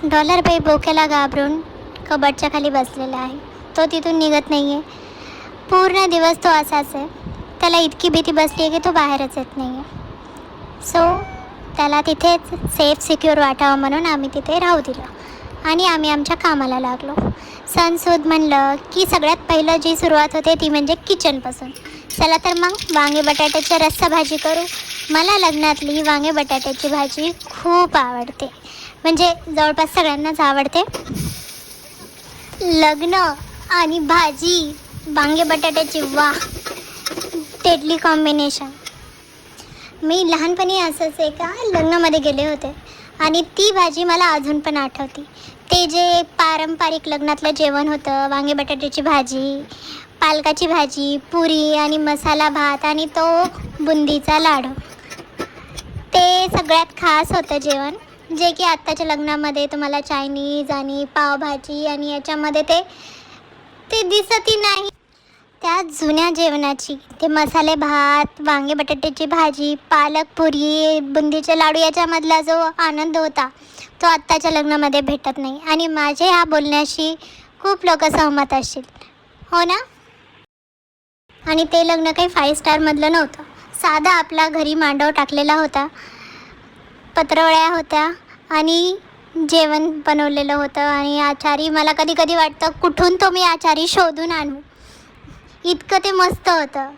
डॉलरबाई बोक्याला घाबरून कबडच्या खाली बसलेला आहे. तो तिथून निघत नाही आहे. पूर्ण दिवस तो असाच आहे. त्याला इतकी भीती बसली आहे की तो बाहेरच येत नाही आहे. सो त्याला तिथेच सेफ सिक्युअर वाटावं म्हणून आम्ही तिथे राहू दिलं आणि आम्ही आमच्या कामाला लागलो. सणसूद म्हणलं की सगळ्यात पहिलं जी सुरुवात होते ती म्हणजे किचनपासून. चला तर मग वांगे बटाट्याची रस्सा भाजी करू. मला लग्नातली वांगे बटाट्याची भाजी खूप आवडते, म्हणजे जवळपास सगळ्यांनाच आवडते. लग्न आणि भाजी वांगे बटाट्याची, वाह, डेडली कॉम्बिनेशन. मी लहानपणी असंच एका लग्नामध्ये गेले होते आणि ती भाजी मला अजून पण आठवते. ते जे पारंपरिक लग्नातलं जेवण होतं, वांगे बटाट्याची भाजी, पालकाची भाजी, पुरी आणि मसाला भात आणि तो बुंदीचा लाडू, ते सगळ्यात खास होतं जेवण, जे की आत्ताच्या लग्नामध्ये तुम्हाला चायनीज आणि पावभाजी आणि याच्यामध्ये ते दिसतही नाही. त्या जुन्या जेवणाची, ते मसाले भात, वांगे बटाट्याची भाजी, पालक पुरी, बुंदीचे लाडू याच्यामधला जो आनंद होता तो आत्ताच्या लग्नामध्ये भेटत नाही. आणि माझे ह्या बोलण्याशी खूप लोक सहमत असतील, हो ना? आणि ते लग्न काही 5 स्टारमधलं नव्हतं. साधा आपला घरी मांडव टाकलेला होता, पत्रवळ्या होत्या आणि जेवण बनवलेलं होतं. आणि आचारी, मला कधी कधी वाटतं कुठून तो मी आचारी शोधून आणू, इतकं ते मस्त होतं.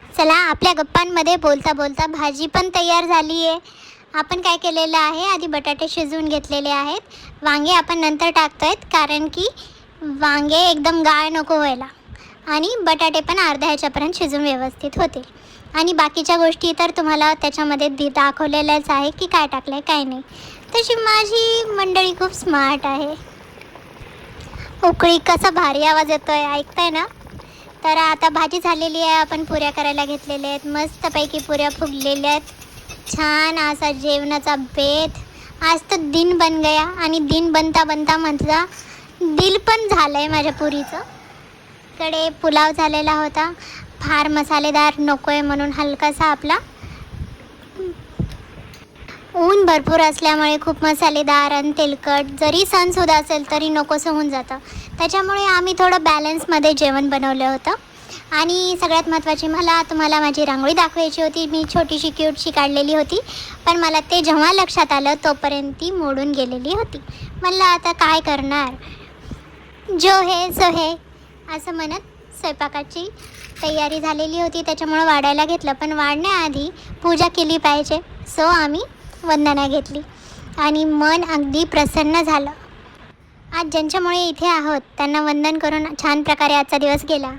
चला, आपल्या गप्पांमध्ये बोलता बोलता भाजी पण तयार झाली आहे. आपण काय केलेलं आहे, आधी बटाटे शिजवून घेतलेले आहेत. वांगे आपण नंतर टाकतो आहेत, कारण की वांगे एकदम गाळ नको व्हायला आणि बटाटे पण अर्ध्या ह्याच्यापर्यंत शिजून व्यवस्थित होतील. आणि बाकीच्या गोष्टी तर तुम्हाला त्याच्यामध्ये दाखवलेल्याच आहे की काय टाकलं आहे काय नाही. तशी माझी मंडळी खूप स्मार्ट आहे. उकळी, कसा भारी आवाज येतो आहे, ऐकताय ना? तर आता भाजी झालेली आहे. आपण पुऱ्या करायला घेतलेल्या आहेत. मस्तपैकी पुऱ्या फुगलेल्या आहेत. छान असा जेवणाचा बेत. आज तर दिन बन गया. आणि दिन बनता बनता म्हटलं दिल पण झालं आहे माझ्या पुरीचं. कडे पुलाव झालेला होता. फार मसालेदार नको आहे म्हणून हलकासा आपला. ऊन भरपूर असल्यामुळे खूप मसालेदार आणि तेलकट जरी सणसुद्धा असेल तरी नकोसं होऊन जातं. त्याच्यामुळे आम्ही थोडं बॅलन्समध्ये जेवण बनवलं होतं. आणि सगळ्यात महत्त्वाची, मला तुम्हाला माझी रांगोळी दाखवायची होती. मी छोटीशी क्यूटशी काढलेली होती, पण मला ते जेव्हा लक्षात आलं तोपर्यंत ती मोडून गेलेली होती. म्हणलं आता काय करणार, जो है सो है असं म्हणत स्वयंपाकाची तयारी झालेली होती. त्याच्यामुळं वाढायला घेतलं, पण वाढण्याआधी पूजा केली पाहिजे. सो आम्ही वंदना घेतली आणि मन अगदी प्रसन्न झालं. आज ज्यांच्यामुळे इथे आहोत त्यांना वंदन करून छान प्रकारे आजचा दिवस गेला.